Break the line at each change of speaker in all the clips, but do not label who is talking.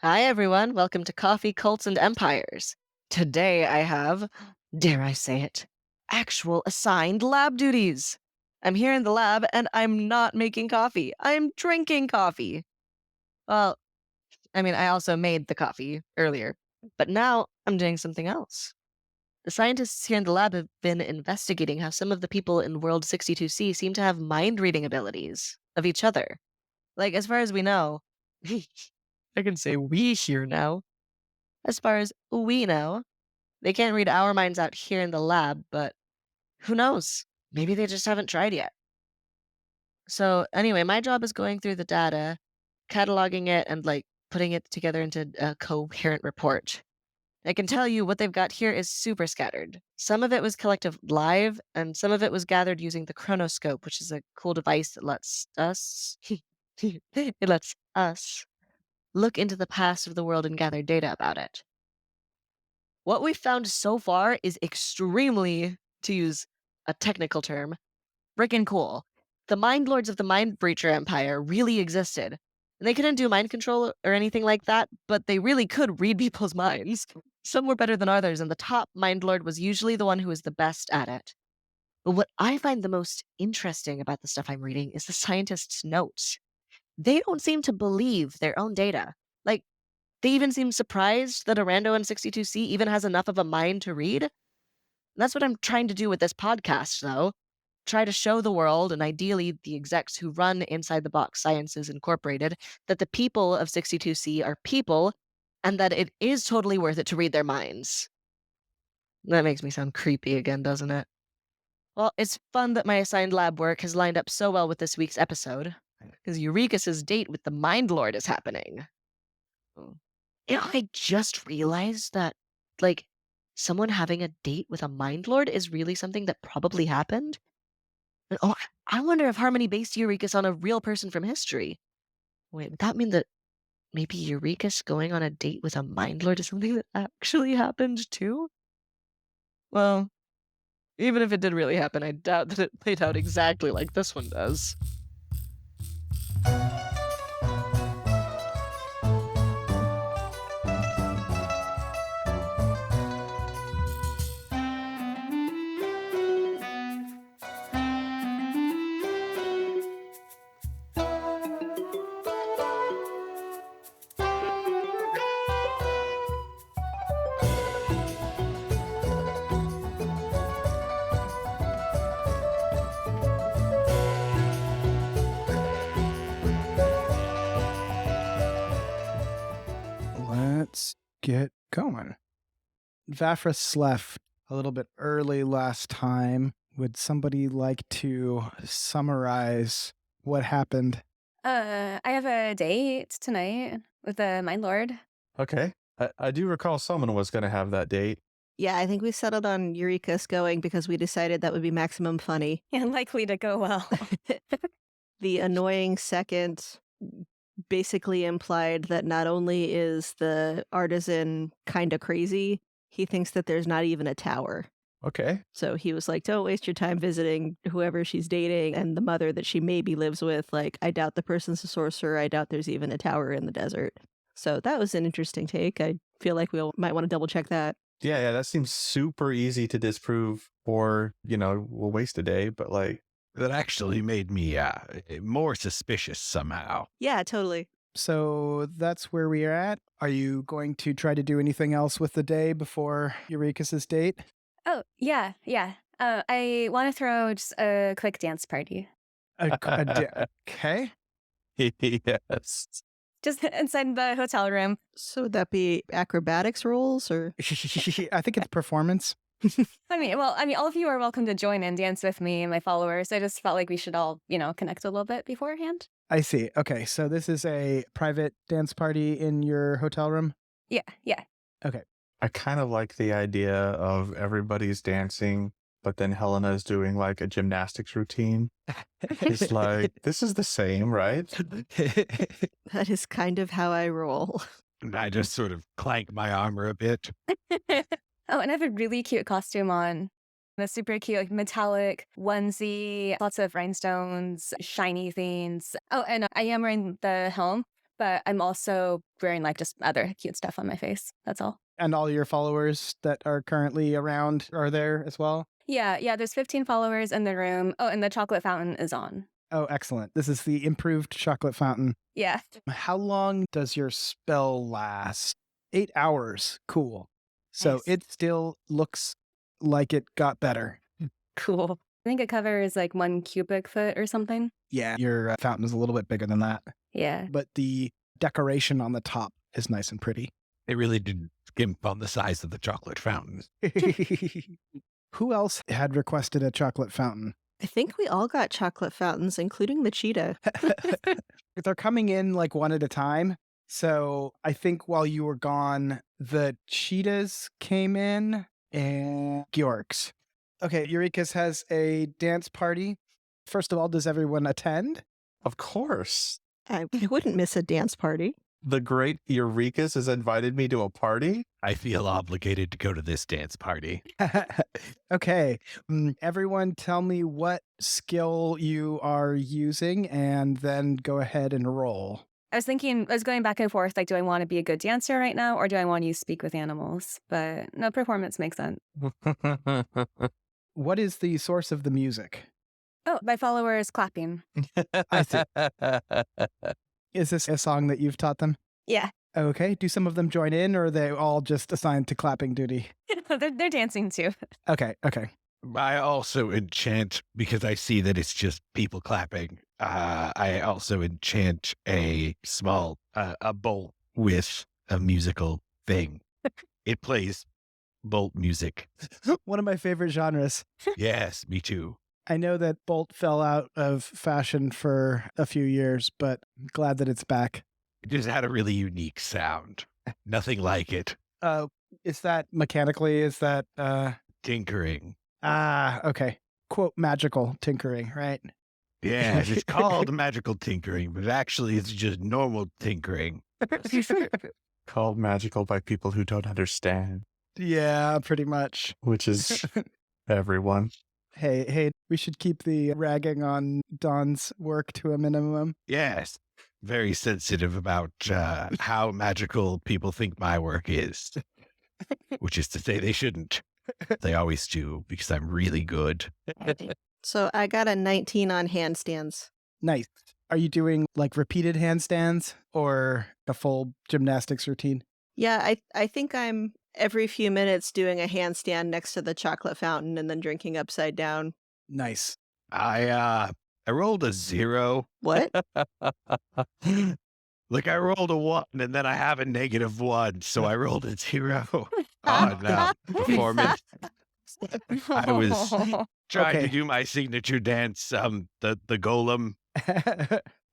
Hi, everyone. Welcome to Coffee, Cults, and Empires. Today I have, dare I say it, actual assigned lab duties. I'm here in the lab and I'm not making coffee. I'm drinking coffee. Well, I also made the coffee earlier, but now I'm doing something else. The scientists here in the lab have been investigating how some of the people in World 62C seem to have mind reading abilities of each other. Like, as far as we know, I can say we here now. As far as we know, they can't read our minds out here in the lab, but who knows? Maybe they just haven't tried yet. So, anyway, my job is going through the data, cataloging it, and putting it together into a coherent report. I can tell you what they've got here is super scattered. Some of it was collected live, and some of it was gathered using the chronoscope, which is a cool device that lets us it lets us look into the past of the world and gather data about it. What we've found so far is extremely, to use a technical term, frickin' cool. The Mind Lords of the Mind Breacher Empire really existed. And they couldn't do mind control or anything like that, but they really could read people's minds. Some were better than others, and the top Mind Lord was usually the one who was the best at it. But what I find the most interesting about the stuff I'm reading is the scientists' notes. They don't seem to believe their own data. Like, they even seem surprised that a rando in 62C even has enough of a mind to read. That's what I'm trying to do with this podcast, though. Try to show the world, and ideally the execs who run Inside the Box Sciences Incorporated, that the people of 62C are people, and that it is totally worth it to read their minds. That makes me sound creepy again, doesn't it? Well, it's fun that my assigned lab work has lined up so well with this week's episode, because Urekas' date with the Mind Lord is happening. I just realized that, someone having a date with a Mind Lord is really something that probably happened. And, I wonder if Harmony based Urekas on a real person from history. Wait, would that mean that maybe Urekas going on a date with a Mind Lord is something that actually happened too? Well, even if it did really happen, I doubt that it played out exactly like this one does.
Let's get going. Vafrus left a little bit early last time. Would somebody like to summarize what happened?
I have a date tonight with the Mindlord.
Okay. I do recall someone was going to have that date.
Yeah, I think we settled on Urekas going because we decided that would be maximum funny.
And likely to go well.
The annoying second basically implied that not only is the artisan kind of crazy, he thinks that there's not even a tower.
Okay.
So he was like, don't waste your time visiting whoever she's dating and the mother that she maybe lives with. Like, I doubt the person's a sorcerer. I doubt there's even a tower in the desert. So that was an interesting take. I feel like we might want to double check that.
Yeah, that seems super easy to disprove, or, we'll waste a day, but
That actually made me more suspicious somehow.
Yeah, totally.
So that's where we are at. Are you going to try to do anything else with the day before Urekas' date?
Oh, yeah. I want to throw just a quick dance party.
Okay.
yes.
Just inside the hotel room.
So would that be acrobatics rolls or?
I think it's performance.
All of you are welcome to join and dance with me and my followers. I just felt like we should all, connect a little bit beforehand.
I see. Okay, so this is a private dance party in your hotel room?
Yeah.
Okay.
I kind of like the idea of everybody's dancing, but then Hellena is doing a gymnastics routine. It's like, this is the same, right?
That is kind of how I roll.
I just sort of clank my armor a bit.
Oh, and I have a really cute costume on. A super cute, metallic onesie, lots of rhinestones, shiny things. Oh, and I am wearing the helm but I'm also wearing like just other cute stuff on my face. That's all.
And all your followers that are currently around are there as well?
Yeah, there's 15 followers in the room. Oh, and the chocolate fountain is on.
Oh, excellent. This is the improved chocolate fountain.
Yeah.
How long does your spell last? 8 hours. Cool. So
Nice.
it still looks like it got better.
Cool. I think it covers like 1 cubic foot or something.
Yeah, your fountain is a little bit bigger than that.
Yeah.
But the decoration on the top is nice and pretty.
They really did skimp on the size of the chocolate fountain.
Who else had requested a chocolate fountain?
I think we all got chocolate fountains, including the cheetah.
They're coming in like one at a time. So I think while you were gone, the cheetahs came in and Georgs. Okay, Urekas has a dance party. First of all, does everyone attend?
Of course.
I wouldn't miss a dance party.
The great Urekas has invited me to a party.
I feel obligated to go to this dance party.
Okay, everyone tell me what skill you are using and then go ahead and roll.
I was going back and forth, like, do I want to be a good dancer right now or do I want to use speak with animals? But no, performance makes sense.
What is the source of the music?
Oh, my followers clapping.
I see. Is this a song that you've taught them?
Yeah.
Okay, do some of them join in or are they all just assigned to clapping duty?
They're dancing too.
Okay.
I also enchant, because I see that it's just people clapping. I also enchant a small, a bolt with a musical thing. It plays bolt music.
One of my favorite genres.
Yes, me too.
I know that Bolt fell out of fashion for a few years, but I'm glad that it's back.
It just had a really unique sound. Nothing like it.
Is that mechanically,
Tinkering.
Okay. Quote, magical tinkering, right?
Yeah, it's called magical tinkering, but actually it's just normal tinkering.
Called magical by people who don't understand,
Yeah, pretty much.
which is everyone.
Hey, we should keep the ragging on Don's work to a minimum.
Yes, very sensitive about how magical people think my work is, which is to say they shouldn't. They always do, because I'm really good.
So I got a 19 on handstands.
Nice. Are you doing like repeated handstands or a full gymnastics routine?
Yeah, I think I'm every few minutes doing a handstand next to the chocolate fountain and then drinking upside down.
Nice.
I rolled a 0.
What?
Like I rolled a 1 and then I have a -1, so I rolled a 0. Oh no, performance. I was trying
Okay.
to do my signature dance, the golem.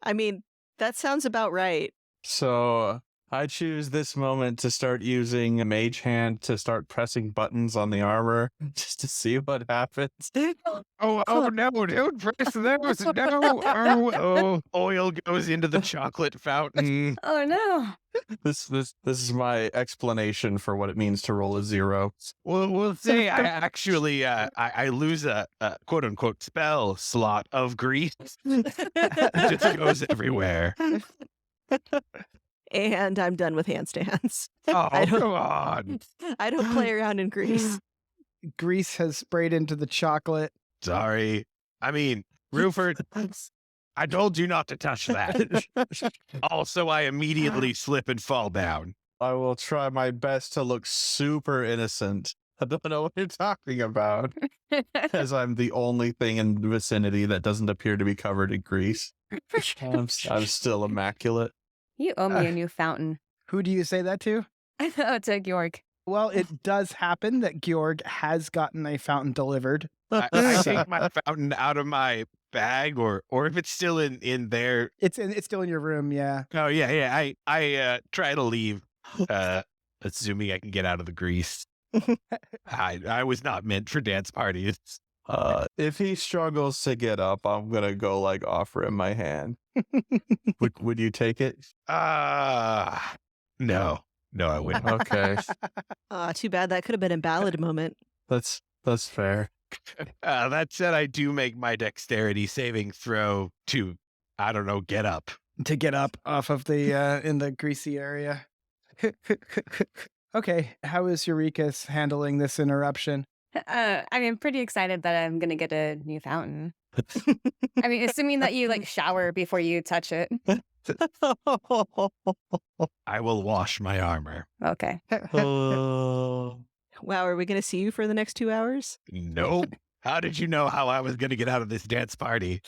I mean, that sounds about right.
So I choose this moment to start using a mage hand to start pressing buttons on the armor just to see what happens.
Oh no, don't press those. No. Oh, oil goes into the chocolate fountain.
Oh no.
This is my explanation for what it means to roll a 0.
Well, we'll say I actually I lose a quote unquote spell slot of grease. It just goes everywhere.
And I'm done with handstands.
Oh,
I don't-
come on.
I don't play around in grease.
Grease has sprayed into the chocolate.
Sorry. I mean, Ruffort, I told you not to touch that. Also, I immediately slip and fall down.
I will try my best to look super innocent. I don't know what you're talking about, as I'm the only thing in the vicinity that doesn't appear to be covered in grease. I'm still immaculate.
You owe me a new fountain.
Who do you say that to?
Oh, to Georg.
Well, it does happen that Georg has gotten a fountain delivered.
I take my fountain out of my bag, or if it's still in there.
It's still in your room, yeah.
Oh yeah. I try to leave, assuming I can get out of the grease. I was not meant for dance parties.
If he struggles to get up, I'm gonna go like offer him my hand. Would you take it?
No, I wouldn't.
Okay,
Too bad. That could have been a ballad moment.
that's fair.
That said, I do make my dexterity saving throw to, I don't know, get up.
to get up off of the in the greasy area. Okay, how is Urekas handling this interruption?
I mean, I'm pretty excited that I'm gonna get a new fountain. I mean, assuming that you like shower before you touch it.
I will wash my armor.
Okay.
Oh.
Wow, are we going to see you for the next 2 hours?
Nope. How did you know how I was going to get out of this dance party?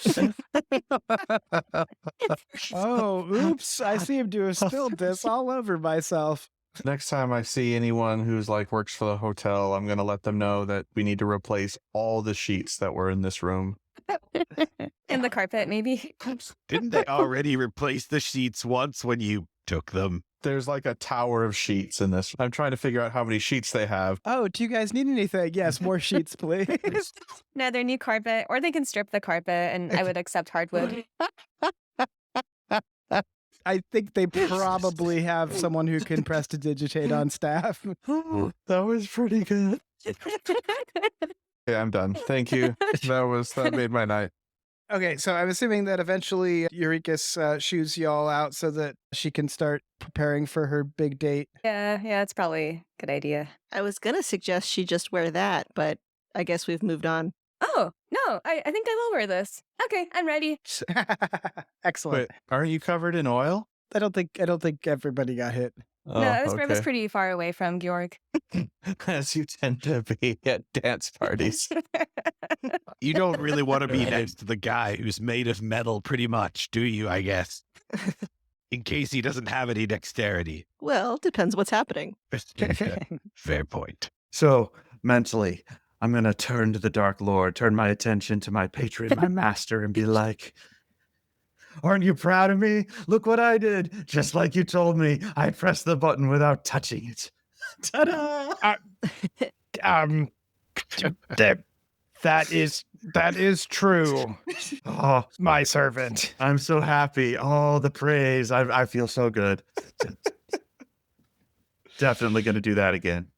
Oh, oops, I seem to have spilled this all over myself.
Next time I see anyone who's like works for the hotel, I'm going to let them know that we need to replace all the sheets that were in this room.
And the carpet, maybe.
Didn't they already replace the sheets once when you took them?
There's like a tower of sheets in this. I'm trying to figure out how many sheets they have.
Oh, do you guys need anything? Yes, more sheets, please.
No, they're new carpet, or they can strip the carpet, and I would accept hardwood.
I think they probably have someone who can prestidigitate on staff.
That was pretty good. Okay, I'm done. Thank you. That made my night.
Okay, so I'm assuming that eventually Urekas shoos y'all out so that she can start preparing for her big date.
Yeah, it's probably a good idea.
I was going to suggest she just wear that, but I guess we've moved on.
Oh, no, I think I will wear this. Okay, I'm ready.
Excellent.
Wait, aren't you covered in oil?
I don't think everybody got hit.
Oh,
No, this was
okay.
pretty far away from Georg.
As you tend to be at dance parties.
You don't really want to be next to the guy who's made of metal pretty much, do you, I guess? In case he doesn't have any dexterity.
Well, depends what's happening.
Fair point.
So, mentally, I'm going to turn to the Dark Lord, turn my attention to my patron, my master, and be like, aren't you proud of me? Look what I did. Just like you told me, I pressed the button without touching it. Ta-da!
That is true,
Oh,
my servant.
I'm so happy. Oh, the praise. I feel so good. Definitely going to do that again.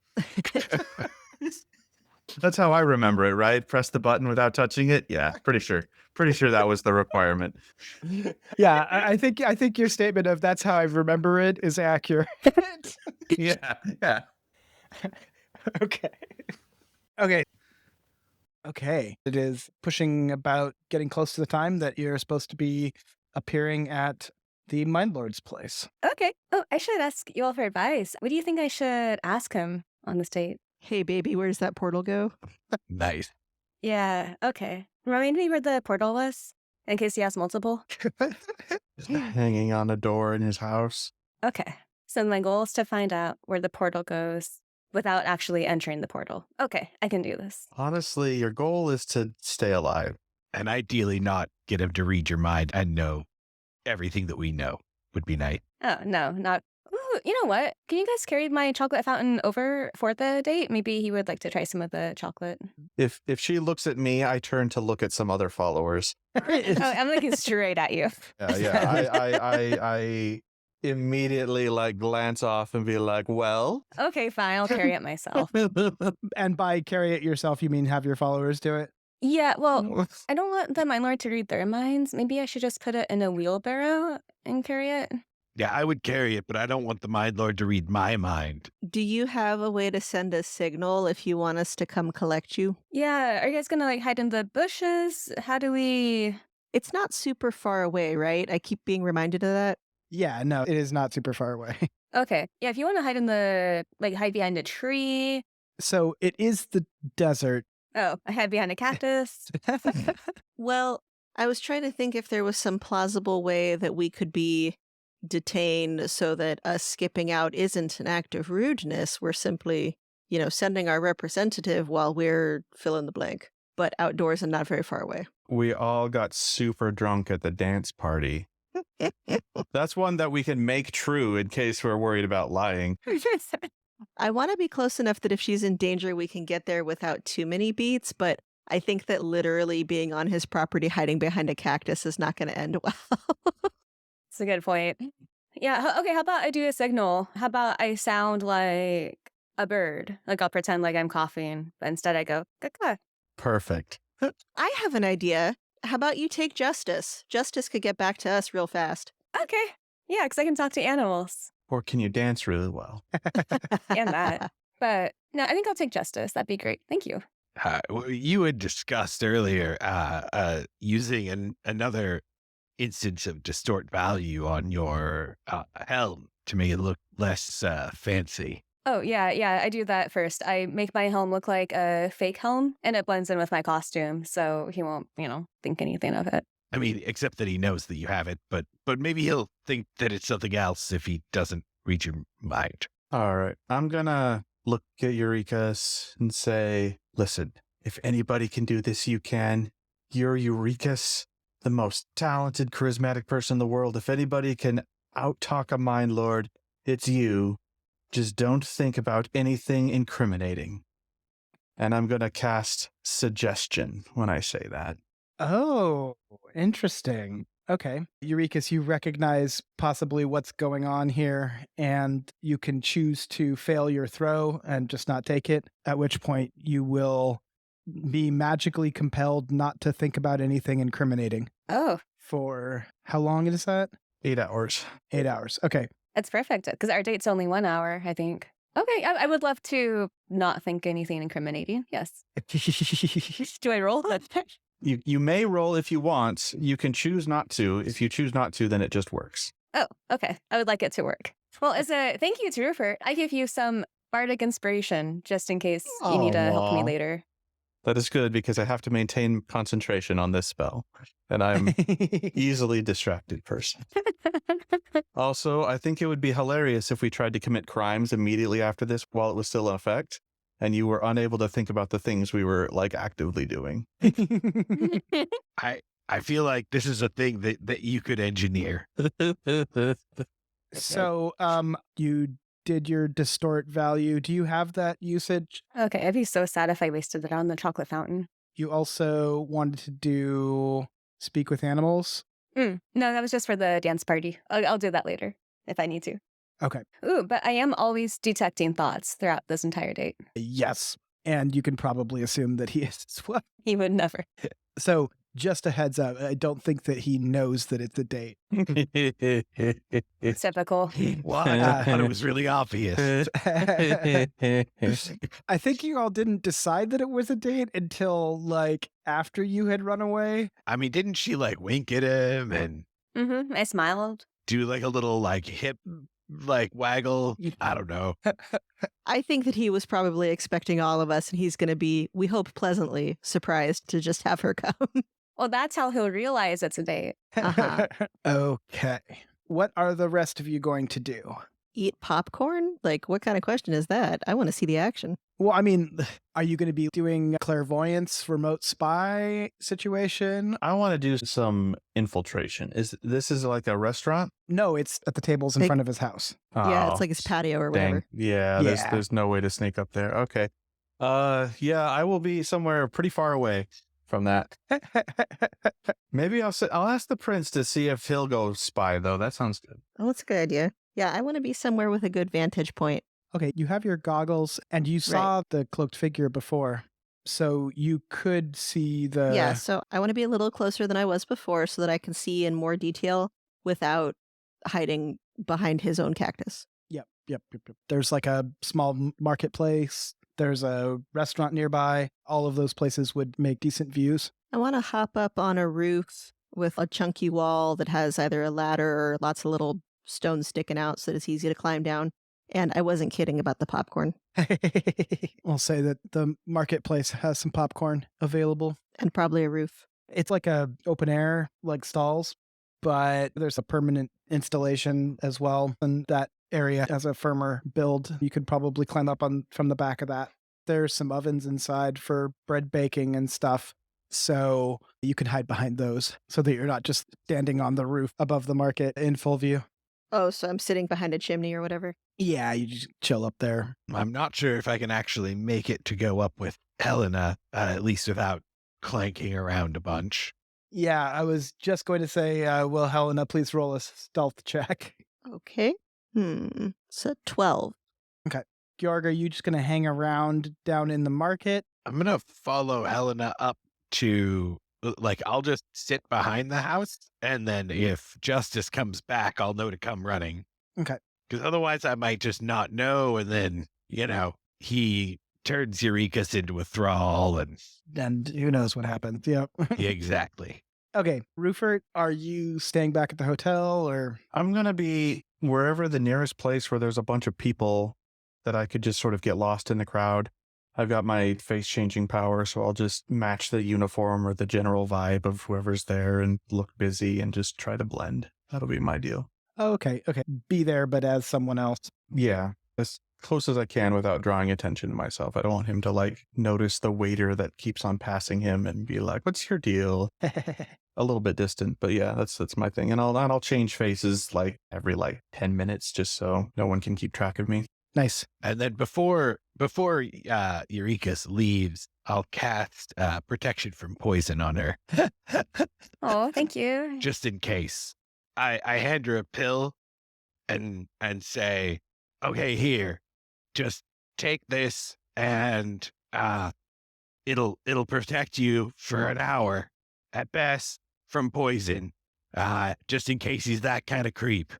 That's how I remember it, right? Press the button without touching it. Yeah, pretty sure. Pretty sure that was the requirement.
Yeah, I think your statement of that's how I remember it is accurate.
Yeah.
Okay. It is pushing about getting close to the time that you're supposed to be appearing at the Mindlord's place.
Okay. Oh, I should ask you all for advice. What do you think I should ask him on this date?
Hey, baby, where's that portal go?
Nice.
Yeah, okay. Remind me where the portal was, in case he has multiple.
Just hanging on a door in his house.
Okay. So my goal is to find out where the portal goes without actually entering the portal. Okay, I can do this.
Honestly, your goal is to stay alive.
And ideally not get him to read your mind and know everything that we know would be nice.
Oh, no, not... Ooh, you know what? Can you guys carry my chocolate fountain over for the date? Maybe he would like to try some of the chocolate.
If she looks at me, I turn to look at some other followers.
Oh, I'm looking straight at you.
Yeah. I immediately like glance off and be like, well.
Okay, fine. I'll carry it myself.
And by carry it yourself, you mean have your followers do it?
Yeah, well, I don't want the Mindlord to read their minds. Maybe I should just put it in a wheelbarrow and carry it.
Yeah, I would carry it, but I don't want the Mindlord to read my mind.
Do you have a way to send a signal if you want us to come collect you?
Yeah, are you guys gonna like hide in the bushes? How do we...
It's not super far away, right? I keep being reminded of that.
Yeah, no, it is not super far away.
Okay, yeah, if you want to hide in the, like hide behind a tree.
So it is the desert.
Oh, I hide behind a cactus.
Well, I was trying to think if there was some plausible way that we could be detained so that us skipping out isn't an act of rudeness. We're simply, sending our representative while we're fill in the blank, but outdoors and not very far away.
We all got super drunk at the dance party. That's one that we can make true in case we're worried about lying.
I want to be close enough that if she's in danger, we can get there without too many beats, but I think that literally being on his property hiding behind a cactus is not going to end well.
That's a good point. Yeah, okay, how about I do a signal? How about I sound like a bird? Like I'll pretend like I'm coughing, but instead I go, caca.
Perfect.
I have an idea. How about you take Justice? Justice could get back to us real fast.
Okay. Yeah, because I can talk to animals
Or can you dance really well?
and that. But no, I think I'll take justice. That'd be great. Thank you.
You had discussed earlier using another instance of distort value on your helm to make it look less fancy.
Oh, yeah, I do that first. I make my helm look like a fake helm, and it blends in with my costume, so he won't, think anything of it.
I mean, except that he knows that you have it, but maybe he'll think that it's something else if he doesn't read your mind.
All right. I'm going to look at Urekas and say, listen, if anybody can do this, you can. You're Urekas, the most talented, charismatic person in the world. If anybody can out-talk a Mindlord, it's you. Just don't think about anything incriminating. And I'm going to cast suggestion when I say that.
Oh, interesting. Okay. Urekas, you recognize possibly what's going on here, and you can choose to fail your throw and just not take it, at which point you will be magically compelled not to think about anything incriminating.
Oh,
For how long is that?
8 hours.
8 hours. Okay.
that's perfect, because our date's only 1 hour, I think. Okay, I would love to not think anything incriminating. Yes. Do I roll?
You may roll if you want. You can choose not to. If you choose not to, then it just works.
Oh, okay. I would like it to work. Well, as a thank you to Ruffort, I give you some bardic inspiration just in case you need to help me
Aw.
later.
That is good because I have to maintain concentration on this spell. And I'm easily distracted person. Also, I think it would be hilarious if we tried to commit crimes immediately after this while it was still in effect, and you were unable to think about the things we were actively doing.
I feel like this is a thing that you could engineer.
So, you did your distort value. Do you have that usage?
Okay, I'd be so sad if I wasted it on the chocolate fountain.
You also wanted to do speak with animals?
No, that was just for the dance party. I'll do that later if I need to.
Okay.
Ooh, but I am always detecting thoughts throughout this entire date.
Yes. And you can probably assume that he is as well.
He would never.
So, just a heads up, I don't think that he knows that it's a date.
Typical.
What? I thought it was really obvious.
I think you all didn't decide that it was a date until after you had run away.
I mean, didn't she wink at him and
I smiled.
do a little hip waggle? I don't know.
I think that he was probably expecting all of us, and he's going to be, we hope, pleasantly surprised to just have her come.
Well, that's how he'll realize it's a date.
Uh-huh.
Okay. What are the rest of you going to do?
Eat popcorn? What kind of question is that? I want to see the action.
Well, I mean, are you going to be doing clairvoyance, remote spy situation?
I want to do some infiltration. This is like a restaurant?
No, it's at the tables in front of his house.
Yeah,
Oh,
it's like his patio or
dang.
whatever.
Yeah,
Yeah.
there's no way to sneak up there. Okay. Yeah, I will be somewhere pretty far away from that. Maybe I'll ask the prince to see if he'll go spy, though. That sounds good.
Oh, that's a good idea. Yeah, I want to be somewhere with a good vantage point.
Okay, you have your goggles, and you saw the cloaked figure before, so you could see the...
Yeah, so I want to be a little closer than I was before so that I can see in more detail without hiding behind his own cactus.
Yep. There's a small marketplace. There's a restaurant nearby. All of those places would make decent views.
I want to hop up on a roof with a chunky wall that has either a ladder or lots of little stones sticking out so that it's easy to climb down. And I wasn't kidding about the popcorn.
We'll say that the marketplace has some popcorn available.
And probably a roof.
It's like a open air, stalls, but there's a permanent installation as well. And that area has a firmer build. You could probably climb up from the back of that. There's some ovens inside for bread baking and stuff. So you can hide behind those so that you're not just standing on the roof above the market in full view.
Oh, so I'm sitting behind a chimney or whatever?
Yeah, you just chill up there.
I'm not sure if I can actually make it to go up with Hellena, at least without clanking around a bunch.
Yeah, I was just going to say, will Hellena please roll a stealth check?
Okay. It's a 12.
Georg, are you just going to hang around down in the market?
I'm going to follow Hellena up to Like, I'll just sit behind the house, and then if Justice comes back, I'll know to come running.
Okay.
Because otherwise I might just not know, and then, he turns Urekas into a thrall, and
And who knows what happens. Yep.
yeah, exactly.
Okay. Ruffort, are you staying back at the hotel or?
I'm going to be wherever the nearest place where there's a bunch of people that I could just sort of get lost in the crowd. I've got my face changing power, so I'll just match the uniform or the general vibe of whoever's there and look busy and just try to blend. That'll be my deal.
Oh, okay. Okay. Be there, but as someone else.
Yeah, as close as I can without drawing attention to myself. I don't want him to notice the waiter that keeps on passing him and be like, "What's your deal?" A little bit distant, but yeah, that's my thing. And I'll change faces every 10 minutes just so no one can keep track of me.
Nice.
And then before Urekas leaves, I'll cast protection from poison on her.
Oh, thank you.
Just in case. I hand her a pill and say, "Okay, here, just take this, and it'll protect you for an hour at best from poison. Just in case he's that kind of creep."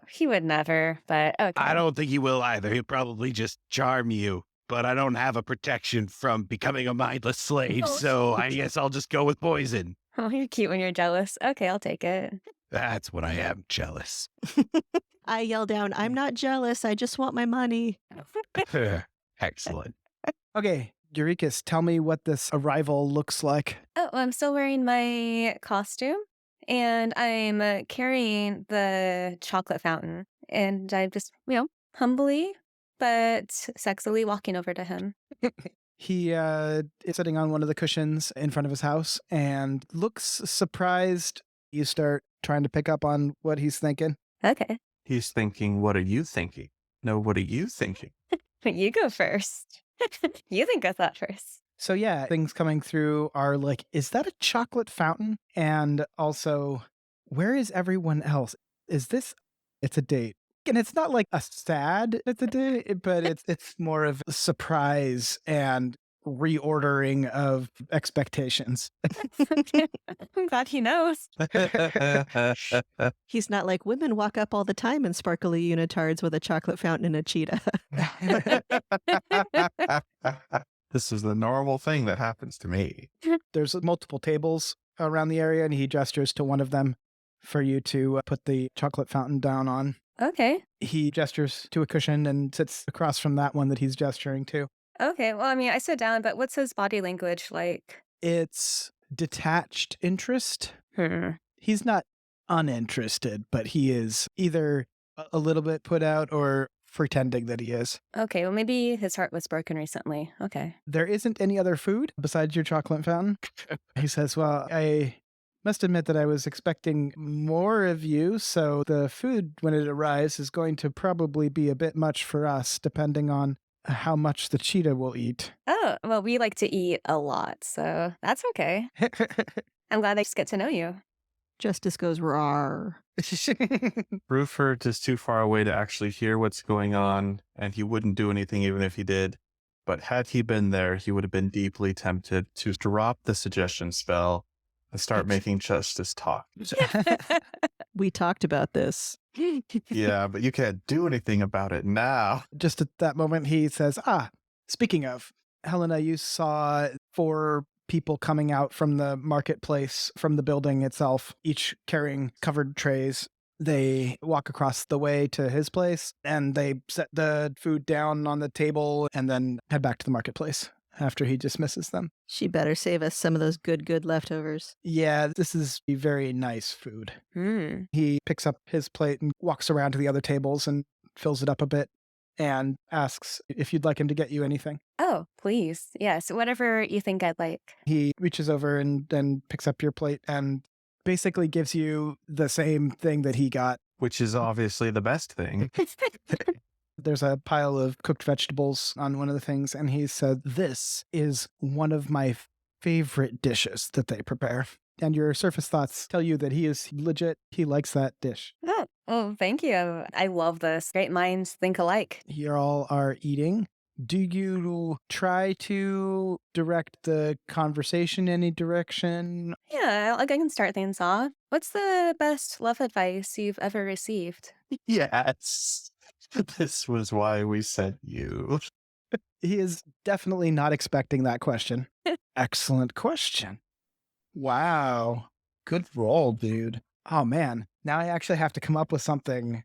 He would never, but okay.
I don't think he will either. He'll probably just charm you. But I don't have a protection from becoming a mindless slave, so I guess I'll just go with poison.
Oh, you're cute when you're jealous. Okay, I'll take it.
That's when I am jealous.
I yell down, "I'm not jealous. I just want my money."
Excellent.
Okay. Urekas, tell me what this arrival looks like.
Oh, well, I'm still wearing my costume, and I'm carrying the chocolate fountain, and I'm just, humbly but sexily walking over to him.
He is sitting on one of the cushions in front of his house and looks surprised. You start trying to pick up on what he's thinking.
Okay,
He's thinking, "What are you thinking?" No, what are you thinking?
you go first. You think of that first.
So yeah, things coming through are like, is that a chocolate fountain? And also, where is everyone else? Is this, it's a date. And it's not like a sad it's a date, but it's more of a surprise and reordering of expectations.
I'm glad he knows.
He's not like, "Women walk up all the time in sparkly unitards with a chocolate fountain and a cheetah."
This is the normal thing that happens to me.
There's multiple tables around the area, and he gestures to one of them for you to put the chocolate fountain down on.
Okay.
He gestures to a cushion and sits across from that one that he's gesturing to.
Okay. Well, I mean, I sit down, but what's his body language like?
It's detached interest.
Hmm.
He's not uninterested, but he is either a little bit put out or pretending that he is.
Okay. Well, maybe his heart was broken recently. Okay.
There isn't any other food besides your chocolate fountain. He says, "Well, I must admit that I was expecting more of you, so the food, when it arrives, is going to probably be a bit much for us, depending on how much the cheetah will eat."
Oh, well, we like to eat a lot, so that's okay. I'm glad I just get to know you.
Justice goes, "Rawr."
Ruffort is too far away to actually hear what's going on, and he wouldn't do anything even if he did. But had he been there, he would have been deeply tempted to drop the suggestion spell and start making Justice talk.
We talked about this.
Yeah, but you can't do anything about it now.
Just at that moment, he says, speaking of, Hellena, you saw 4 people coming out from the marketplace, from the building itself, each carrying covered trays. They walk across the way to his place, and they set the food down on the table and then head back to the marketplace after he dismisses them.
She better save us some of those good leftovers.
Yeah, this is very nice food.
Hmm.
He picks up his plate and walks around to the other tables and fills it up a bit and asks if you'd like him to get you anything.
Oh, please. Yes, whatever you think I'd like.
He reaches over and then picks up your plate and basically gives you the same thing that he got.
Which is obviously the best thing.
There's a pile of cooked vegetables on one of the things, and he said, "This is one of my favorite dishes that they prepare." And your surface thoughts tell you that he is legit. He likes that dish.
Oh, thank you. I love this. Great minds think alike.
You all are eating, Do you try to direct the conversation any direction?
Yeah, I can start things off. What's the best love advice you've ever received?
Yes. This was why we sent you.
He is definitely not expecting that question. Excellent question. Wow. Good roll, dude. Oh, man. Now I actually have to come up with something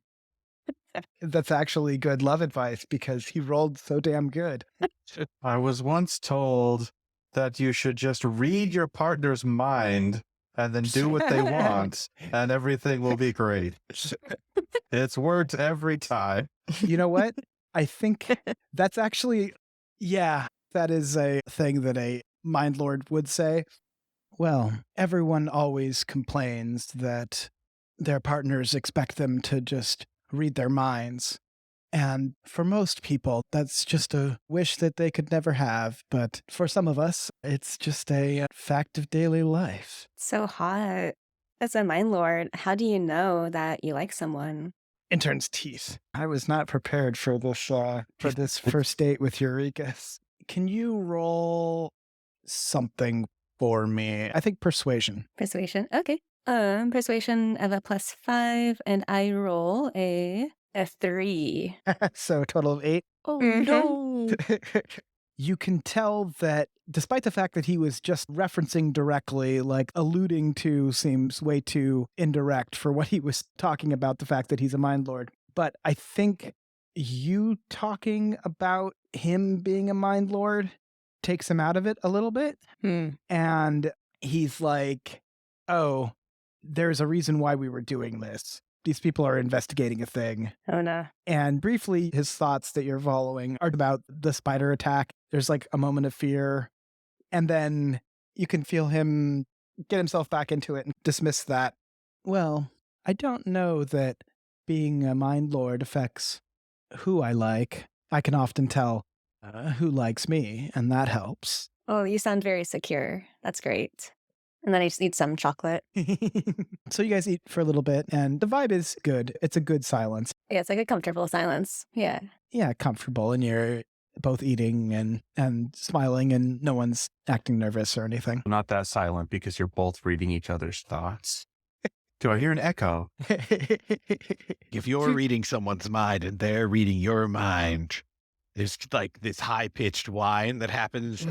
that's actually good love advice because he rolled so damn good.
I was once told that you should just read your partner's mind and then do what they want, and everything will be great. It's worked every time.
You know what? I think that's actually, yeah, that is a thing that a Mindlord would say. Well, everyone always complains that their partners expect them to just read their minds. And for most people, that's just a wish that they could never have. But for some of us, it's just a fact of daily life.
So hot. As a Mindlord, how do you know that you like someone?
Intern's teeth. I was not prepared for this first date with Urekas. Can you roll something for me? I think persuasion.
Persuasion. Okay. Persuasion of a +5, and I roll a 3.
So a total of 8.
Oh
Mhm.
no.
You can tell that despite the fact that he was just referencing directly, like alluding to seems way too indirect for what he was talking about, the fact that he's a Mind Lord. But I think you talking about him being a Mind Lord takes him out of it a little bit. And he's like, oh, there's a reason why we were doing this. These people are investigating a thing.
Oh no.
And briefly, his thoughts that you're following are about the spider attack. There's like a moment of fear. And then you can feel him get himself back into it and dismiss that. Well, I don't know that being a Mind Lord affects who I like. I can often tell who likes me, and that helps.
Oh, you sound very secure. That's great. And then I just need some chocolate.
So you guys eat for a little bit, and the vibe is good. It's a good silence.
Yeah, it's like a comfortable silence. Yeah.
Yeah, comfortable, and you're both eating and smiling, and no one's acting nervous or anything.
Not that silent because you're both reading each other's thoughts. Do I hear an echo?
If you're reading someone's mind and they're reading your mind, there's like this high-pitched whine that happens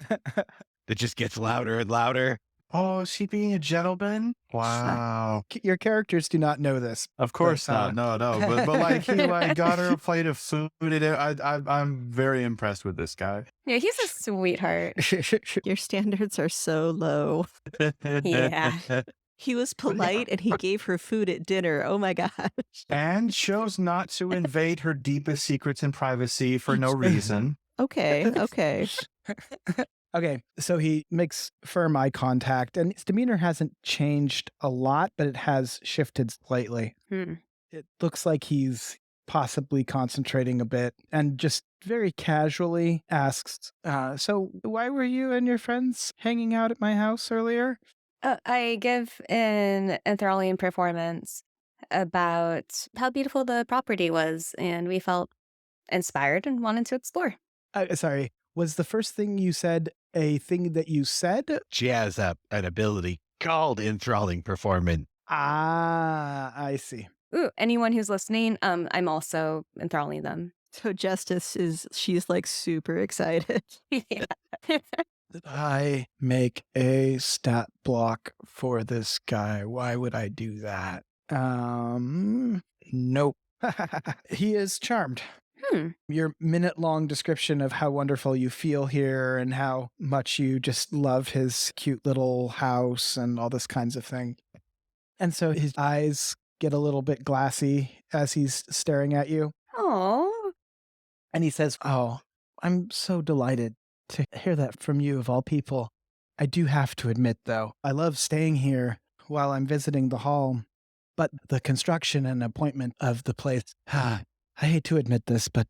that just gets louder and louder.
Oh, is he being a gentleman? Wow.
Your characters do not know this.
Of course
But,
not. No. But like he like got her a plate of food. And I'm very impressed with this guy.
Yeah, he's a sweetheart.
Your standards are so low.
Yeah.
He was polite and he gave her food at dinner. Oh my gosh.
And chose not to invade her deepest secrets and privacy for no reason.
Okay.
Okay, so he makes firm eye contact, and his demeanor hasn't changed a lot, but it has shifted slightly. It looks like he's possibly concentrating a bit, and just very casually asks, so why were you and your friends hanging out at my house earlier?
I give an enthralling performance about how beautiful the property was, and we felt inspired and wanted to explore.
Sorry, was the first thing you said a thing that you said?
She has an ability called enthralling performance.
Ah, I see.
Ooh, anyone who's listening, I'm also enthralling them.
So she's like super excited.
Yeah.
Did I make a stat block for this guy? Why would I do that? Nope. He is charmed. Your minute-long description of how wonderful you feel here and how much you just love his cute little house and all this kinds of thing. And so his eyes get a little bit glassy as he's staring at you.
Oh.
And he says, oh, I'm so delighted to hear that from you of all people. I do have to admit, though, I love staying here while I'm visiting the hall, but the construction and appointment of the place, I hate to admit this, but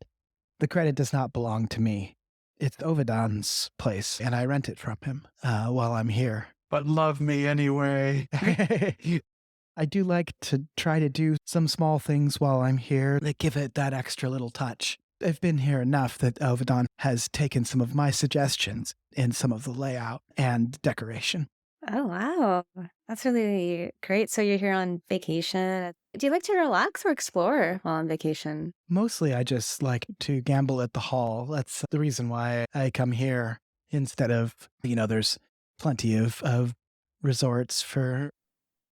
the credit does not belong to me. It's Ovidan's place, and I rent it from him while I'm here.
But love me anyway.
I do like to try to do some small things while I'm here that give it that extra little touch. I've been here enough that Ovidon has taken some of my suggestions in some of the layout and decoration.
Oh, wow. That's really great. So you're here on vacation. Do you like to relax or explore while on vacation?
Mostly I just like to gamble at the hall. That's the reason why I come here instead of, there's plenty of resorts for,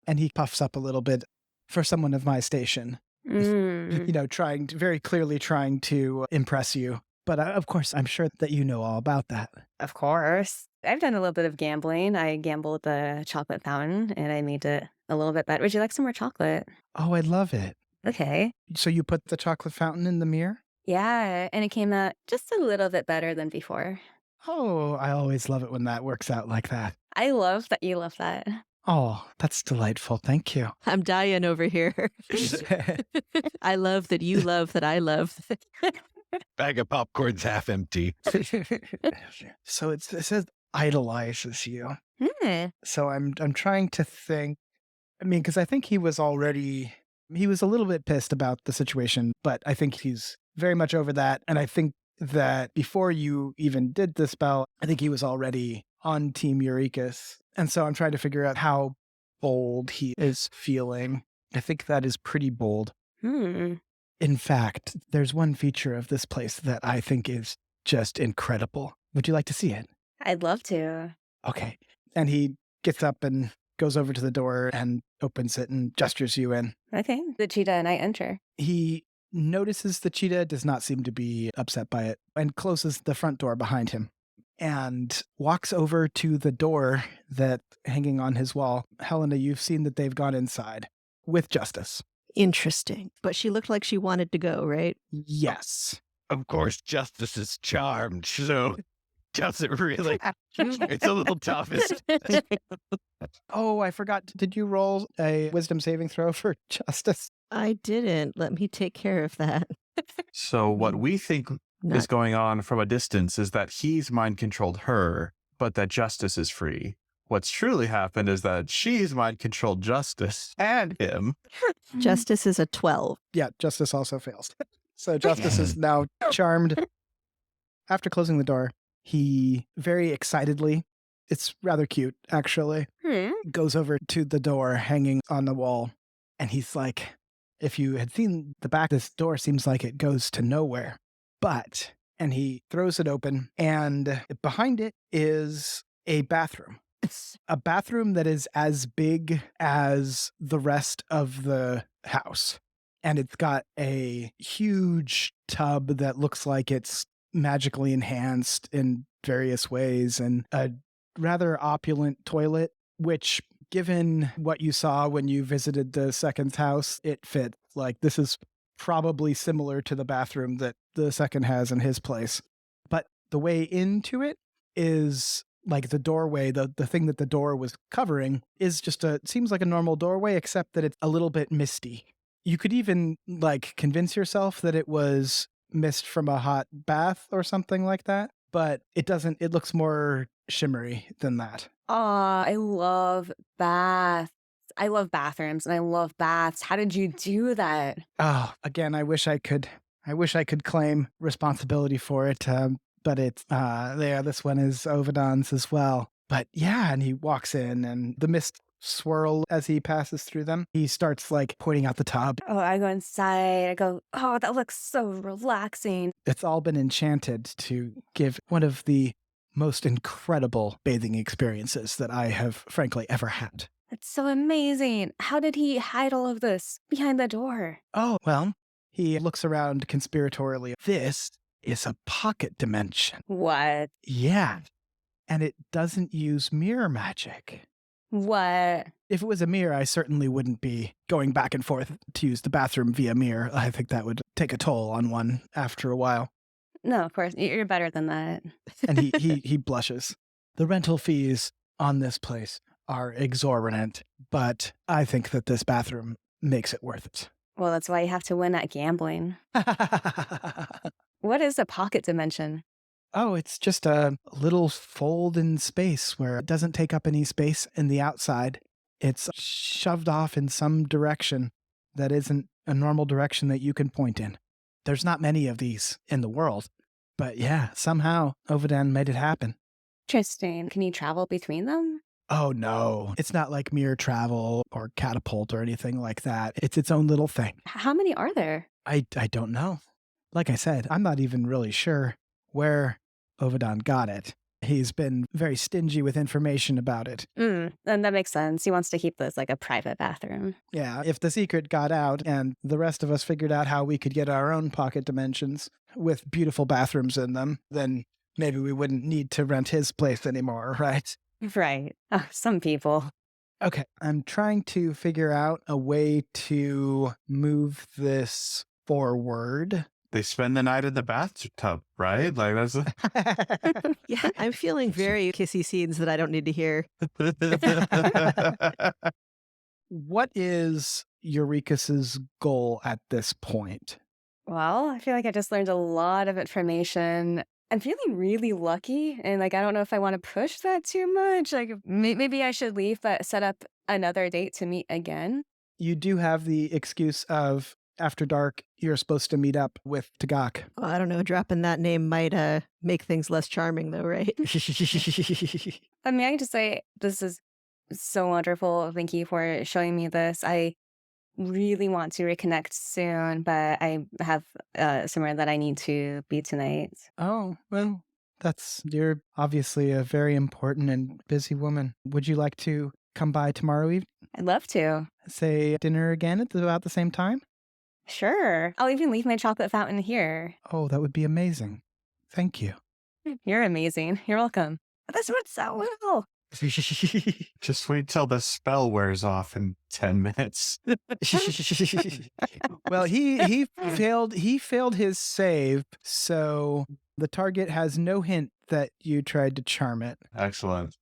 and he puffs up a little bit, for someone of my station.
Mm.
Very clearly trying to impress you. But of course, I'm sure that you know all about that.
Of course. I've done a little bit of gambling. I gambled the chocolate fountain and I made it a little bit better. Would you like some more chocolate?
Oh, I love it.
Okay.
So you put the chocolate fountain in the mirror?
Yeah. And it came out just a little bit better than before.
Oh, I always love it when that works out like that.
I love that you love that.
Oh, that's delightful. Thank you.
I'm dying over here. I love that you love that I love.
Bag of popcorn's half empty.
So it says idolizes you.
Hmm.
So I'm trying to think. I mean, because I think he was a little bit pissed about the situation, but I think he's very much over that. And I think that before you even did the spell, I think he was already on Team Urekas. And so I'm trying to figure out how bold he is feeling. I think that is pretty bold.
Hmm.
In fact, there's one feature of this place that I think is just incredible. Would you like to see it?
I'd love to.
Okay. And he gets up and goes over to the door and opens it and gestures you in.
Okay. The cheetah and I enter.
He notices the cheetah, does not seem to be upset by it, and closes the front door behind him and walks over to the door that hanging on his wall. Hellena, you've seen that they've gone inside with Justice.
Interesting. But she looked like she wanted to go, right?
Yes.
Of course, Justice is charmed, so doesn't really. It's a little toughest.
Oh, I forgot. Did you roll a wisdom saving throw for Justice?
I didn't. Let me take care of that.
So what we think is
Not
going on from a distance is that he's mind controlled her, but that Justice is free. What's truly happened is that she's mind controlled Justice and him.
Justice is a 12.
Yeah, Justice also fails. So Justice is now charmed. After closing the door, he very excitedly, it's rather cute actually, goes over to the door hanging on the wall. And he's like, if you had seen the back, this door seems like it goes to nowhere. But, and he throws it open, and behind it is a bathroom. A bathroom that is as big as the rest of the house. And it's got a huge tub that looks like it's magically enhanced in various ways, and a rather opulent toilet, which, given what you saw when you visited the second's house, it fit. Like, this is probably similar to the bathroom that the second has in his place. But the way into it is like the doorway, the thing that the door was covering is just seems like a normal doorway, except that it's a little bit misty. You could even like convince yourself that it was mist from a hot bath or something like that, but it doesn't, it looks more shimmery than that.
Aw, I love baths. I love bathrooms and I love baths. How did you do that?
Oh, again, I wish I could claim responsibility for it, but it's this one is Ovidon's as well. But yeah, and he walks in and the mist swirl as he passes through them. He starts like pointing out the tub.
Oh, I go inside. I go, oh, that looks so relaxing.
It's all been enchanted to give one of the most incredible bathing experiences that I have frankly ever had.
That's so amazing. How did he hide all of this behind the door?
Oh, well, he looks around conspiratorially. This is a pocket dimension.
What?
Yeah. And it doesn't use mirror magic.
What?
If it was a mirror, I certainly wouldn't be going back and forth to use the bathroom via mirror. I think that would take a toll on one after a while.
No, of course. You're better than that.
And he blushes. The rental fees on this place are exorbitant, but I think that this bathroom makes it worth it.
Well, that's why you have to win at gambling. What is a pocket dimension?
Oh, it's just a little fold in space where it doesn't take up any space in the outside. It's shoved off in some direction that isn't a normal direction that you can point in. There's not many of these in the world. But yeah, somehow Ovidan made it happen.
Interesting. Can you travel between them?
Oh no, it's not like mere travel or catapult or anything like that. It's its own little thing.
How many are there?
I don't know. Like I said, I'm not even really sure where Ovidan got it. He's been very stingy with information about it.
And that makes sense. He wants to keep this like a private bathroom.
Yeah, if the secret got out and the rest of us figured out how we could get our own pocket dimensions with beautiful bathrooms in them, then maybe we wouldn't need to rent his place anymore, right?
Right. Oh, some people.
Okay, I'm trying to figure out a way to move this forward.
They spend the night in the bathtub, right? Like that's.
Yeah, I'm feeling very kissy scenes that I don't need to hear.
What is Urekas's goal at this point?
Well, I feel like I just learned a lot of information. I'm feeling really lucky, and like I don't know if I want to push that too much. Like maybe I should leave, but set up another date to meet again.
You do have the excuse of after dark, you're supposed to meet up with Tagak.
Well, I don't know, dropping that name might make things less charming though, right?
I mean, I can just say this is so wonderful. Thank you for showing me this. I really want to reconnect soon, but I have somewhere that I need to be tonight.
Oh, well, you're obviously a very important and busy woman. Would you like to come by tomorrow evening?
I'd love to.
Say dinner again at about the same time?
Sure. I'll even leave my chocolate fountain here.
Oh, that would be amazing. Thank you.
You're amazing. You're welcome. This went so well.
Just wait till the spell wears off in 10 minutes.
Well, he failed his save, so the target has no hint that you tried to charm it.
Excellent.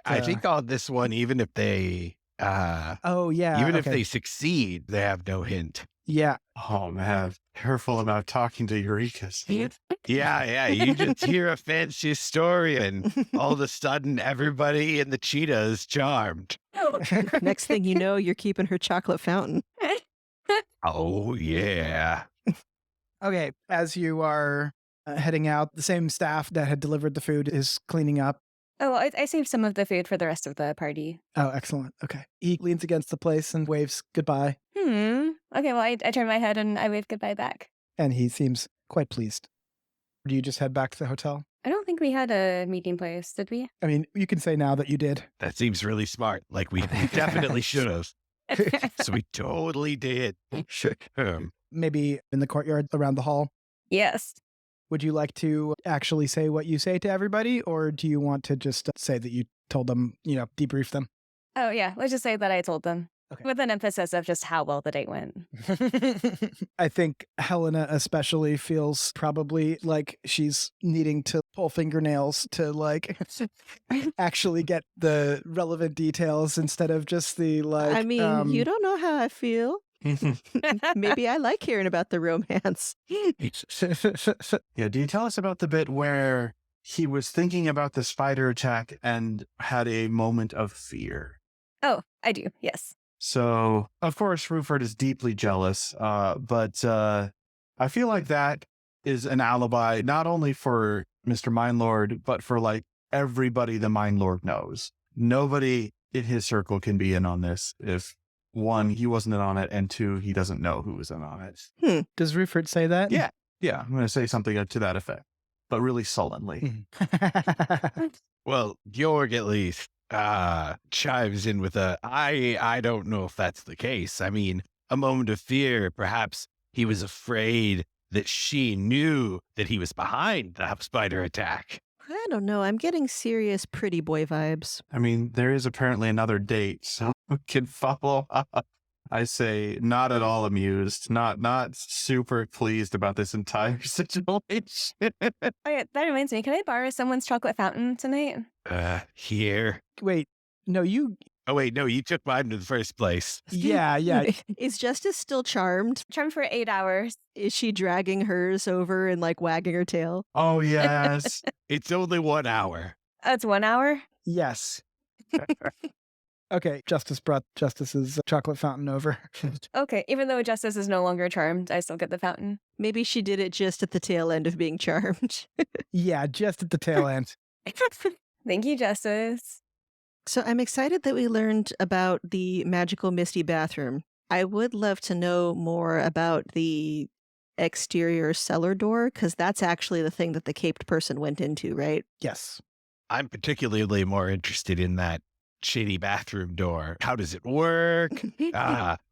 I think on this one, even if they
Oh yeah.
even if
okay.
they succeed, they have no hint.
Yeah.
Oh man, careful about talking to Urekas.
Yeah, you just hear a fancy story and all of a sudden everybody in the cheetah is charmed.
Next thing you know, you're keeping her chocolate fountain.
Oh yeah.
Okay. As you are heading out, the same staff that had delivered the food is cleaning up.
Oh, I saved some of the food for the rest of the party.
Oh, excellent. Okay. He leans against the place and waves goodbye,
Okay, well, I turn my head and I wave goodbye back.
and he seems quite pleased. Do you just head back to the hotel?
I don't think we had a meeting place, did we?
I mean, you can say now that you did.
That seems really smart. Like we definitely should have. So we totally did.
Maybe in the courtyard around the hall.
Yes.
Would you like to actually say what you say to everybody, or do you want to just say that you told them, debrief them?
Oh, yeah. Let's just say that I told them.
Okay.
With an emphasis of just how well the date went.
I think Hellena especially feels probably like she's needing to pull fingernails to actually get the relevant details instead of just the
I mean, you don't know how I feel. Maybe I like hearing about the romance.
Yeah, do you tell us about the bit where he was thinking about the spider attack and had a moment of fear?
Oh, I do. Yes.
So, of course, Ruffort is deeply jealous, but I feel like that is an alibi not only for Mr. Mindlord, but for everybody the Mindlord knows. Nobody in his circle can be in on this if, one, he wasn't in on it, and two, he doesn't know who was in on it.
Does Ruffort say that?
Yeah, I'm going to say something to that effect, but really sullenly.
Well, Georg at least chimes in with I don't know if that's the case. I mean, a moment of fear, perhaps he was afraid that she knew that he was behind the spider attack.
I don't know. I'm getting serious pretty boy vibes.
I mean, there is apparently another date, so we can follow up. I say, not at all amused, not super pleased about this entire situation.
Oh, yeah, that reminds me. Can I borrow someone's chocolate fountain tonight?
Here.
Wait, no, you...
Oh, wait, no, you took mine in the first place.
Yeah.
Is Justice still charmed?
Charmed for 8 hours.
Is she dragging hers over and wagging her tail?
Oh, yes.
It's only 1 hour.
Oh, it's 1 hour?
Yes. Okay, Justice brought Justice's chocolate fountain over.
Okay, even though Justice is no longer charmed, I still get the fountain.
Maybe she did it just at the tail end of being charmed.
Yeah, just at the tail end.
Thank you, Justice.
So I'm excited that we learned about the magical misty bathroom. I would love to know more about the exterior cellar door, because that's actually the thing that the caped person went into, right?
Yes.
I'm particularly more interested in that shitty bathroom door. How does it work?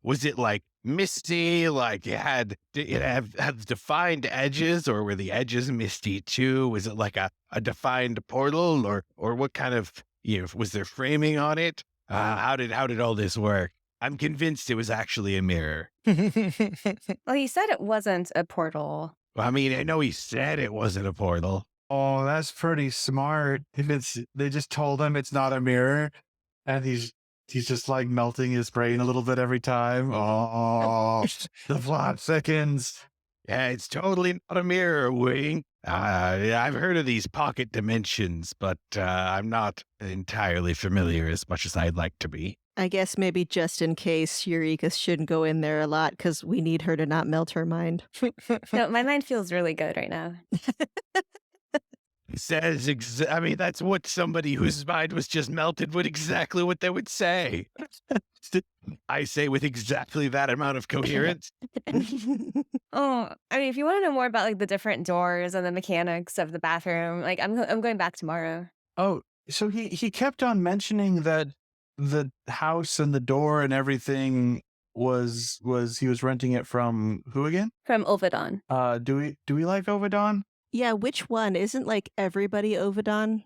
Was it like misty? Like did it have defined edges, or were the edges misty too? Was it like a defined portal, or what kind of, was there framing on it? How did all this work? I'm convinced it was actually a mirror.
Well, he said it wasn't a portal.
I mean, I know he said it wasn't a portal.
Oh, that's pretty smart. If they just told him it's not a mirror, and he's just like melting his brain a little bit every time. Oh, the plot thickens.
Yeah, it's totally not a mirror, Wing. I've heard of these pocket dimensions, but I'm not entirely familiar as much as I'd like to be.
I guess maybe just in case Urekas shouldn't go in there a lot, because we need her to not melt her mind.
No, my mind feels really good right now.
It says, I mean, that's what somebody whose mind was just melted would exactly what they would say. I say with exactly that amount of coherence.
Oh, I mean, if you want to know more about like the different doors and the mechanics of the bathroom, like I'm going back tomorrow.
Oh, so he kept on mentioning that the house and the door and everything was he was renting it from who again?
From Ulvedon.
Do we like Ovidon?
Yeah, which one? Isn't like everybody Ovidon?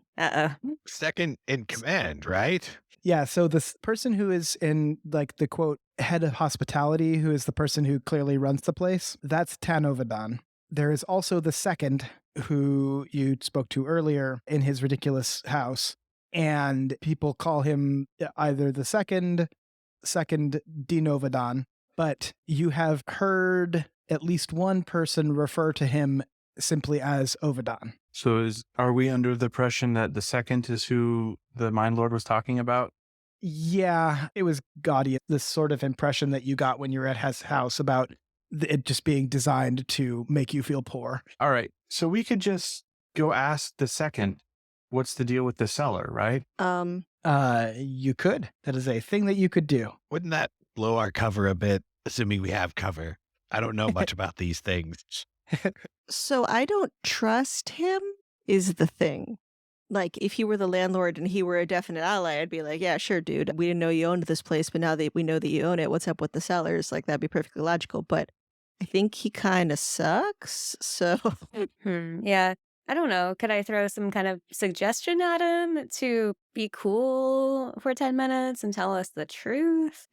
Second in command, right?
Yeah, so this person who is in like the quote head of hospitality, who is the person who clearly runs the place, that's Tanovadan. There is also the second who you spoke to earlier in his ridiculous house, and people call him either the second Dinovadan, but you have heard at least one person refer to him simply as Ovidon.
So are we under the impression that the second is who the Mindlord was talking about?
Yeah, it was gaudy. This sort of impression that you got when you were at his house about it just being designed to make you feel poor.
All right. So we could just go ask the second, what's the deal with the cellar, right?
You could. That is a thing that you could do.
Wouldn't that blow our cover a bit, assuming we have cover? I don't know much about these things.
So I don't trust him is the thing. Like, if he were the landlord and he were a definite ally, I'd be like, yeah, sure, dude. We didn't know you owned this place, but now that we know that you own it, what's up with the cellars? Like, that'd be perfectly logical. But I think he kind of sucks. So,
Yeah. I don't know. Could I throw some kind of suggestion at him to be cool for 10 minutes and tell us the truth?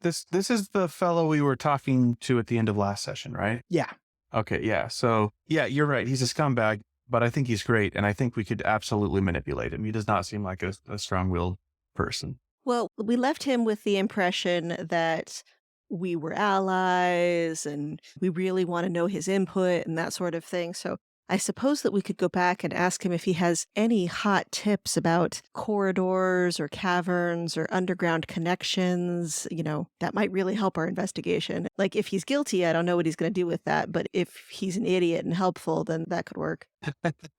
This is the fellow we were talking to at the end of last session, right?
Yeah.
Okay, yeah. So, yeah, you're right. He's a scumbag, but I think he's great, and I think we could absolutely manipulate him. He does not seem like a strong-willed person.
well, we left him with the impression that we were allies and we really want to know his input and that sort of thing. So I suppose that we could go back and ask him if he has any hot tips about corridors or caverns or underground connections. That might really help our investigation. Like, if he's guilty, I don't know what he's going to do with that. But if he's an idiot and helpful, then that could work.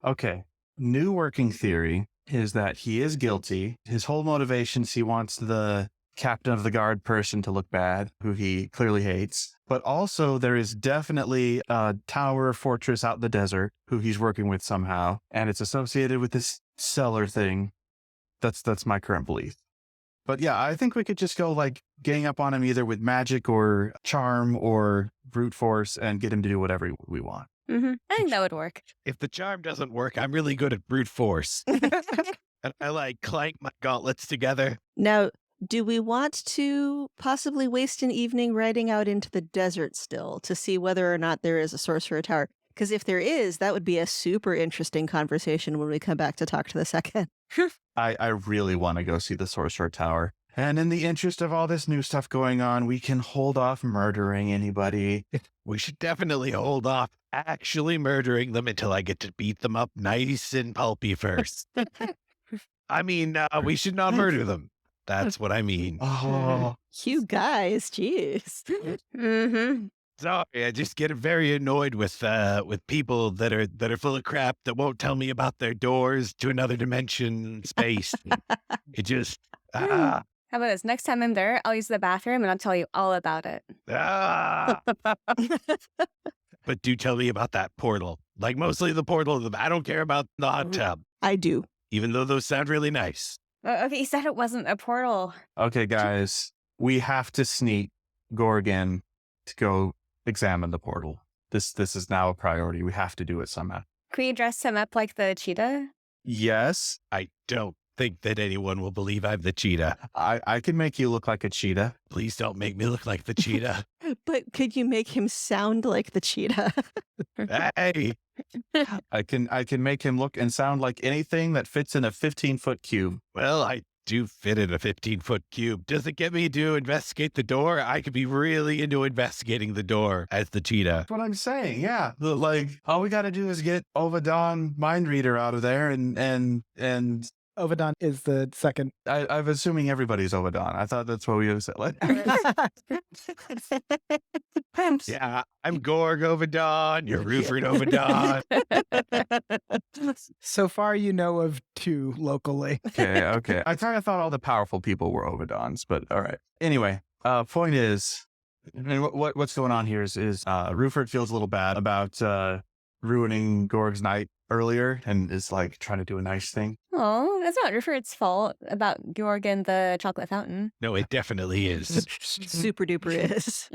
Okay. New working theory is that he is guilty. His whole motivation is he wants the captain of the guard person to look bad, who he clearly hates. But also there is definitely a tower fortress out in the desert who he's working with somehow. And it's associated with this cellar thing. That's my current belief. But yeah, I think we could just go like gang up on him either with magic or charm or brute force and get him to do whatever we want.
I think that would work.
If the charm doesn't work, I'm really good at brute force. And I like clank my gauntlets together.
Now, do we want to possibly waste an evening riding out into the desert still to see whether or not there is a sorcerer tower? Because if there is, that would be a super interesting conversation when we come back to talk to the second.
I really want to go see the Sorcerer Tower. And in the interest of all this new stuff going on, we can hold off murdering anybody.
We should definitely hold off actually murdering them until I get to beat them up nice and pulpy first. I mean, we should not murder them. That's what I mean.
Oh,
You guys, jeez.
Mm-hmm.
Sorry, I just get very annoyed with people that are full of crap that won't tell me about their doors to another dimension, space. It just
How about this? Next time I'm there, I'll use the bathroom and I'll tell you all about it.
ah. But do tell me about that portal. Like mostly the portal. I don't care about the hot tub,
I do.
even though those sound really nice.
Okay, you said it wasn't a portal.
okay, guys. We have to sneak Gorgon to go examine the portal. This is now a priority. We have to do it somehow.
Can we dress him up like the cheetah?
Yes,
I don't think that anyone will believe I'm the cheetah.
I can make you look like a cheetah.
Please don't make me look like the cheetah.
But could you make him sound like the cheetah?
Hey,
I can make him look and sound like anything that fits in a 15-foot cube.
well, I do fit in a 15-foot cube. Does it get me to investigate the door? I could be really into investigating the door as the cheetah.
That's what I'm saying. Yeah, like all we got to do is get Ovadon mind reader out of there, and
Ovadon is the second.
I'm assuming everybody's Ovadon. I thought that's what we would say.
Yeah, I'm Gorg Ovadon. You're Ruffort Ovadon.
So far, you know of 2 locally.
Okay. I kind of thought all the powerful people were Ovadons, but all right. Anyway, point is, I mean, what's going on here is Ruffort feels a little bad about ruining Gorg's night earlier and is like trying to do a nice thing.
Oh, that's not Ruffort's fault about Georg and the chocolate fountain.
No, it definitely is.
Super duper is.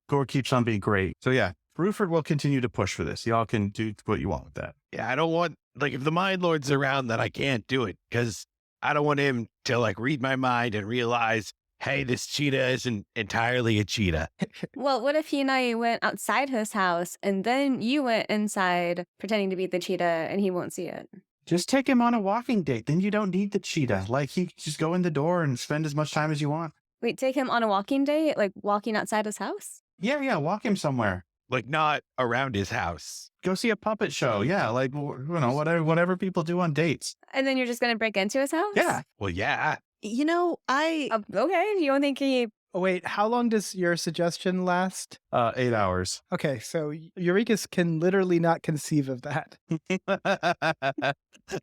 Gorg keeps on being great. So yeah, Ruffort will continue to push for this. Y'all can do what you want with that.
Yeah, I don't want, like, if the Mind Lord's around, then I can't do it because I don't want him to, like, read my mind and realize, hey, this cheetah isn't entirely a cheetah.
Well, what if he and I went outside his house and then you went inside pretending to be the cheetah and he won't see it?
Just take him on a walking date. Then you don't need the cheetah. Like, he just go in the door and spend as much time as you want.
Wait, take him on a walking date? Like walking outside his house?
Yeah, walk him somewhere.
Like, not around his house.
Go see a puppet show. Yeah, like, whatever people do on dates.
And then you're just going to break into his house?
Yeah.
Well, yeah.
You know,
Okay, you don't think he...
Oh, wait, how long does your suggestion last?
8 hours.
Okay, so Urekas can literally not conceive of that.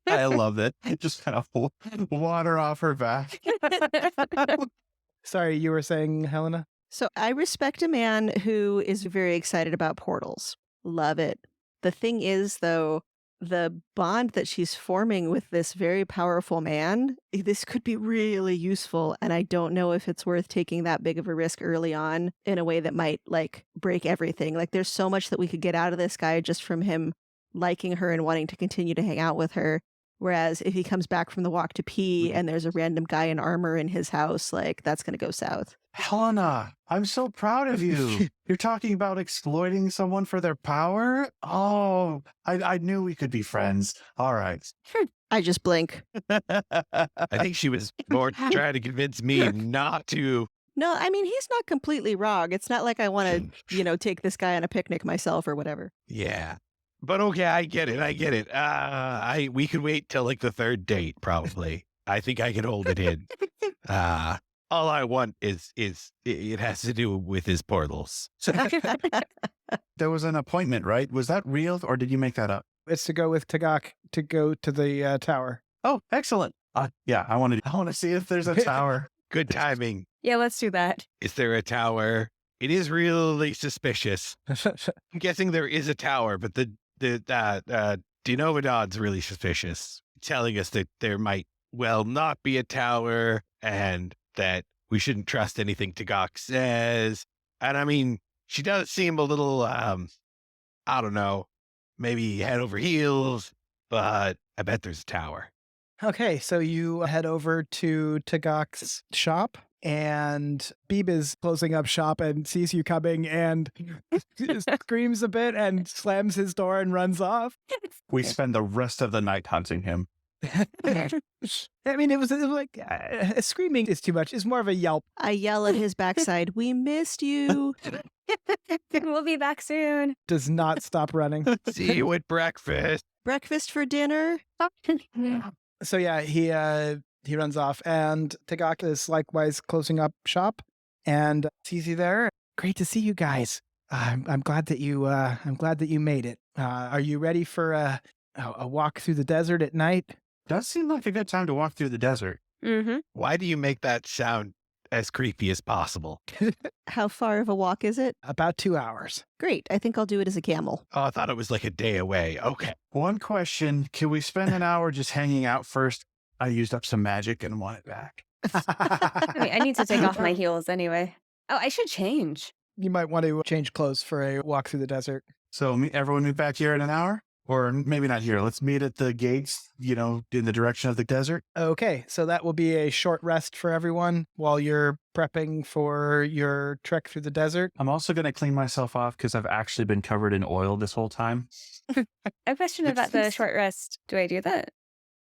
I love it. Just kind of water off her back.
Sorry, you were saying, Hellena?
so I respect a man who is very excited about portals. Love it. The thing is, though, the bond that she's forming with this very powerful man, this could be really useful. And I don't know if it's worth taking that big of a risk early on in a way that might like break everything. Like there's so much that we could get out of this guy just from him liking her and wanting to continue to hang out with her. Whereas if he comes back from the walk to pee and there's a random guy in armor in his house, like that's going to go south.
Hellena, I'm so proud of you. You're talking about exploiting someone for their power? Oh, I knew we could be friends. All right.
I just blink.
I think she was more trying to convince me not to.
No, I mean, he's not completely wrong. It's not like I want to, take this guy on a picnic myself or whatever.
Yeah. But okay, I get it. We could wait till like the 3rd date, probably. I think I can hold it in. All I want is it has to do with his portals.
There was an appointment, right? Was that real or did you make that up?
It's to go with Tagak to go to the tower.
Oh, excellent. Yeah, I want to see if there's a tower.
Good timing.
Yeah, let's do that.
Is there a tower? It is really suspicious. I'm guessing there is a tower, but the Dinovadon's really suspicious, telling us that there might well not be a tower and that we shouldn't trust anything Tagak says. And I mean, she does seem a little, I don't know, maybe head over heels, but I bet there's a tower.
Okay, so you head over to Tagak's shop, and Beeb is closing up shop and sees you coming and screams a bit and slams his door and runs off.
We spend the rest of the night hunting him.
I mean, it was like screaming is too much. It's more of a yelp.
I yell at his backside, "We missed you."
We'll be back soon.
Does not stop running.
See you at breakfast.
breakfast for dinner?
So yeah, he runs off, and Tagak is likewise closing up shop, and sees you there. Great to see you guys. I'm glad that you made it. Are you ready for a walk through the desert at night?
Does seem like a good time to walk through the desert.
Mm-hmm.
Why do you make that sound as creepy as possible?
How far of a walk is it?
About 2 hours.
Great. I think I'll do it as a camel.
Oh, I thought it was like a day away. Okay.
One question, can we spend an hour just hanging out first? I used up some magic and want it back.
I need to take off my heels anyway. Oh, I should change.
You might want to change clothes for a walk through the desert.
So everyone meet back here in an hour? Or maybe not here. Let's meet at the gates, in the direction of the desert.
Okay, so that will be a short rest for everyone while you're prepping for your trek through the desert.
I'm also going to clean myself off because I've actually been covered in oil this whole time.
A question about the short rest. Do I do that?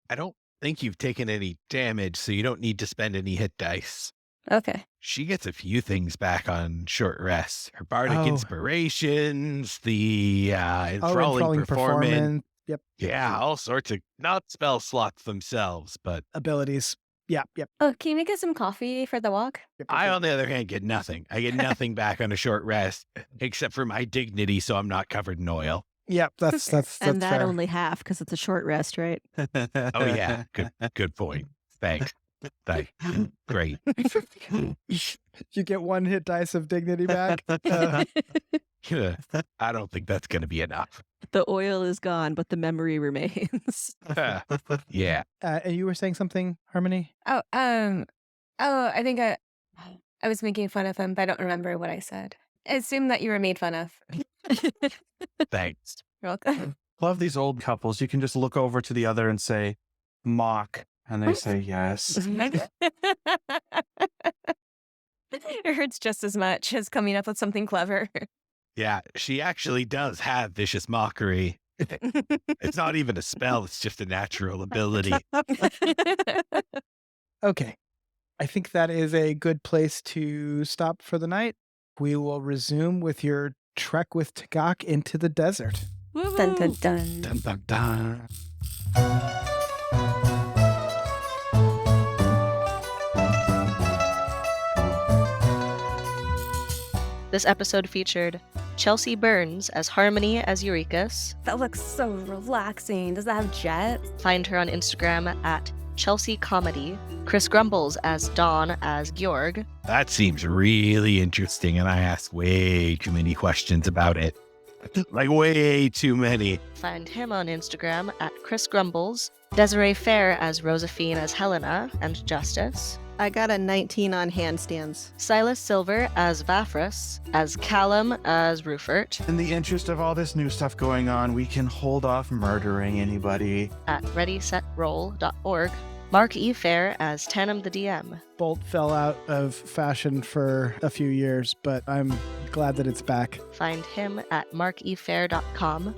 I don't think you've taken any damage, so you don't need to spend any hit dice.
Okay.
She gets a few things back on short rest. Her bardic
Oh.
inspirations, the enthralling performance.
Yep.
Yeah, all sorts of, not spell slots themselves, but
Abilities. Yep.
Oh, can you make us some coffee for the walk?
I, on the other hand, get nothing. I get nothing back on a short rest, except for my dignity, so I'm not covered in oil.
Yep, that's
And that
fair.
only half because it's a short rest, right?
Oh, yeah. Good point. Thanks. Great.
You get 1 hit dice of dignity back.
I don't think that's going to be enough.
The oil is gone, but the memory remains.
Yeah.
And you were saying something, Harmony?
I think I was making fun of him, but I don't remember what I said. I assume that you were made fun of.
Thanks.
You're welcome.
Love these old couples. You can just look over to the other and say, mock. And they say yes.
It hurts just as much as coming up with something clever.
Yeah, she actually does have vicious mockery. It's not even a spell, it's just a natural ability.
Okay. I think that is a good place to stop for the night. We will resume with your trek with Tagak into the desert.
Dun dun dun.
Dun, dun, dun.
This episode featured Chelsea Burns as Harmony as Urekas.
That looks so relaxing. Does that have jets?
Find her on Instagram at Chelsea Comedy. Chris Grumbles as Dawn as Georg.
That seems really interesting, and I ask way too many questions about it. Like, way too many.
Find him on Instagram at Chris Grumbles. Desiree Phair as Rozafeen as Hellena and Justice.
I got a 19 on handstands.
Sylas Silver as Vafrus. As Calumn as Ruffort.
In the interest of all this new stuff going on, we can hold off murdering anybody.
At readysetroll.org. Mark E. Fair as Tanam the DM.
Bolt fell out of fashion for a few years, but I'm glad that it's back.
Find him at markefair.com.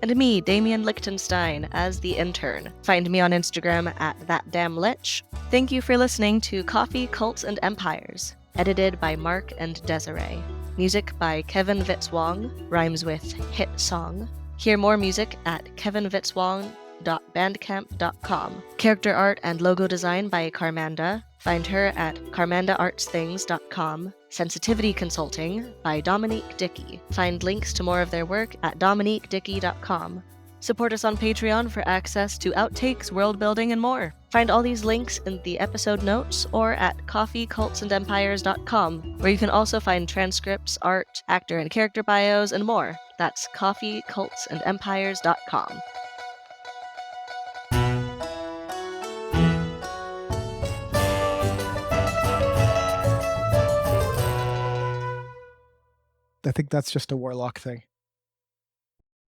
And me, Damian Lichtenstein, as the Intern. Find me on Instagram at thatdamnlich. Thank you for listening to Coffee, Cults, and Empires, edited by Mark and Desiree. Music by Kevin Vitzwong, rhymes with hit song. Hear more music at kevinvitzwong.bandcamp.com. Character art and logo design by Carmanda. Find her at carmandaartsthings.com. Sensitivity Consulting by Dominique Dickey. Find links to more of their work at dominiquedickey.com. Support us on Patreon for access to outtakes, world building, and more. Find all these links in the episode notes or at coffeecultsandempires.com, where you can also find transcripts, art, actor and character bios, and more. That's coffeecultsandempires.com.
I think that's just a warlock thing.